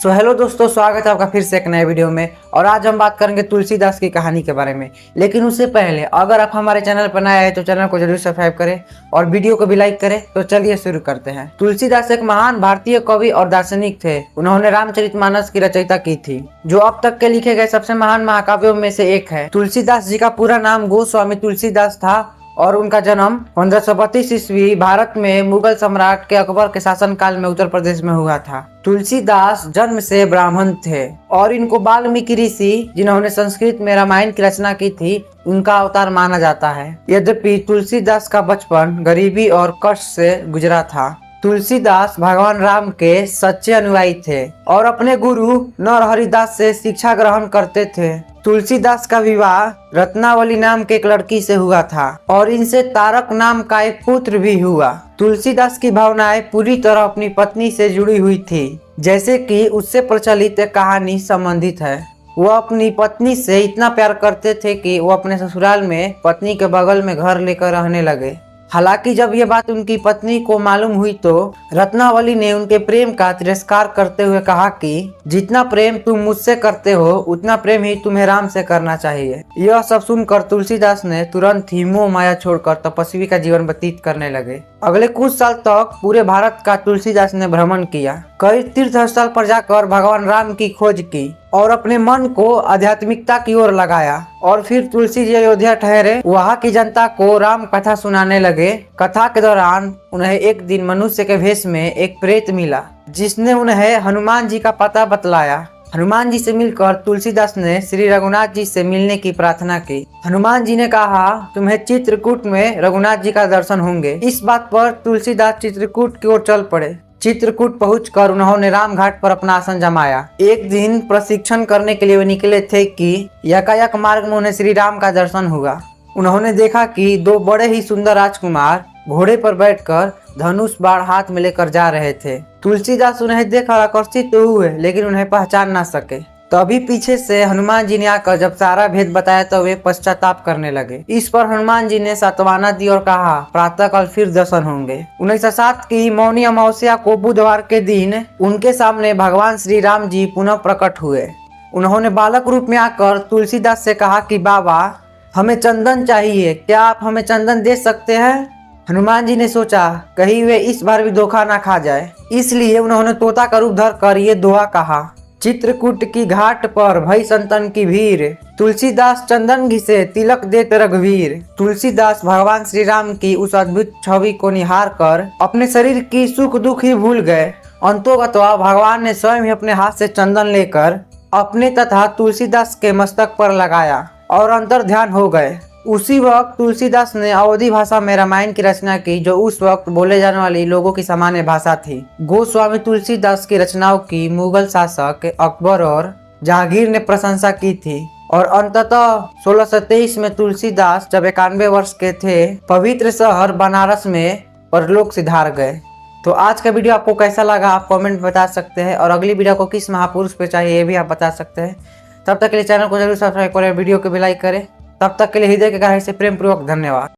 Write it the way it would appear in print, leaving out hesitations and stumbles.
So hello दोस्तों, स्वागत है आपका फिर से एक नए वीडियो में। और आज हम बात करेंगे तुलसीदास की कहानी के बारे में। लेकिन उससे पहले अगर आप हमारे चैनल पर नए आए तो चैनल को जरूर सब्सक्राइब करें और वीडियो को भी लाइक करें। तो चलिए शुरू करते हैं। तुलसीदास एक महान भारतीय कवि और दार्शनिक थे। उन्होंने रामचरितमानस की रचयिता की थी, जो अब तक के लिखे गए सबसे महान महाकाव्यों में से एक है। तुलसीदास जी का पूरा नाम गोस्वामी तुलसीदास था और उनका जन्म 1532 ईस्वी भारत में मुगल सम्राट के अकबर के शासनकाल में उत्तर प्रदेश में हुआ था। तुलसीदास जन्म से ब्राह्मण थे और इनको वाल्मीकि ऋषि, जिन्होंने संस्कृत में रामायण की रचना की थी, उनका अवतार माना जाता है। यद्यपि तुलसीदास का बचपन गरीबी और कष्ट से गुजरा था। तुलसीदास भगवान राम के सच्चे अनुयायी थे और अपने गुरु नरहरिदास से शिक्षा ग्रहण करते थे। तुलसीदास का विवाह रत्नावली नाम के एक लड़की से हुआ था और इनसे तारक नाम का एक पुत्र भी हुआ। तुलसीदास की भावनाएं पूरी तरह अपनी पत्नी से जुड़ी हुई थी, जैसे कि उससे प्रचलित एक कहानी संबंधित है। वो अपनी पत्नी से इतना प्यार करते थे कि वो अपने ससुराल में पत्नी के बगल में घर लेकर रहने लगे। हालांकि जब ये बात उनकी पत्नी को मालूम हुई तो रत्नावली ने उनके प्रेम का तिरस्कार करते हुए कहा कि जितना प्रेम तुम मुझसे करते हो उतना प्रेम ही तुम्हें राम से करना चाहिए। यह सब सुनकर तुलसीदास ने तुरंत ही मोह माया छोड़कर तपस्वी का जीवन व्यतीत करने लगे। अगले कुछ साल तक पूरे भारत का तुलसीदास ने भ्रमण किया। कई तीर्थ स्थल पर जाकर भगवान राम की खोज की और अपने मन को आध्यात्मिकता की ओर लगाया। और फिर तुलसी जी अयोध्या ठहरे। वहाँ की जनता को राम कथा सुनाने लगे। कथा के दौरान उन्हें एक दिन मनुष्य के भेष में एक प्रेत मिला, जिसने उन्हें हनुमान जी का पता बतलाया। हनुमान जी से मिलकर तुलसीदास ने श्री रघुनाथ जी से मिलने की प्रार्थना की। हनुमान जी ने कहा, तुम्हें चित्रकूट में रघुनाथ जी का दर्शन होंगे। इस बात पर तुलसीदास चित्रकूट की ओर चल पड़े। चित्रकूट पहुंचकर उन्होंने राम घाट पर अपना आसन जमाया। एक दिन प्रशिक्षण करने के लिए वे निकले थे कि यकायक मार्ग में उन्हें श्री राम का दर्शन हुआ। उन्होंने देखा कि दो बड़े ही सुंदर राजकुमार घोड़े पर बैठकर धनुष बाण हाथ में लेकर जा रहे थे। तुलसीदास उन्हें देखकर आकर्षित तो हुए, लेकिन उन्हें पहचान ना सके। तभी पीछे से हनुमान जी ने आकर जब सारा भेद बताया तो वे पश्चाताप करने लगे। इस पर हनुमान जी ने सांत्वना दी और कहा, प्रातः काल फिर दर्शन होंगे। 1907 की मौनी अमावस्या को बुधवार के दिन उनके सामने भगवान श्री राम जी पुनः प्रकट हुए। उन्होंने बालक रूप में आकर तुलसीदास से कहा कि बाबा, हमें चंदन चाहिए, क्या आप हमें चंदन दे सकते हैं? हनुमान जी ने सोचा कहीं वे इस बार भी धोखा ना खा जाए, इसलिए उन्होंने तोता का रूप धर कर ये दुआ कहा। चित्रकूट की घाट पर भई संतन की भीड़, तुलसीदास चंदन घिसे तिलक देते रघुवीर। तुलसीदास भगवान श्री राम की उस अद्भुत छवि को निहार कर अपने शरीर की सुख दुख ही भूल गए। अंतोगत्वा भगवान ने स्वयं ही अपने हाथ से चंदन लेकर अपने तथा तुलसीदास के मस्तक पर लगाया और अंतर ध्यान हो गए। उसी वक्त तुलसीदास ने अवधी भाषा में रामायण की रचना की, जो उस वक्त बोले जाने वाली लोगों की सामान्य भाषा थी। गोस्वामी तुलसीदास की रचनाओं की मुगल शासक अकबर और जहांगीर ने प्रशंसा की थी और अंततः 1623 में तुलसीदास जब 91 वर्ष के थे, पवित्र शहर बनारस में परलोक सिधार गए। तो आज का वीडियो आपको कैसा लगा आप कमेंट बता सकते हैं और अगली वीडियो को किस महापुरुष पे चाहिए ये भी आप बता सकते हैं। तब तक के लिए चैनल को जरूर सब्सक्राइब करें, वीडियो को भी लाइक करें। तब तक के लिए हृदय के गहराई से प्रेम पूर्वक धन्यवाद।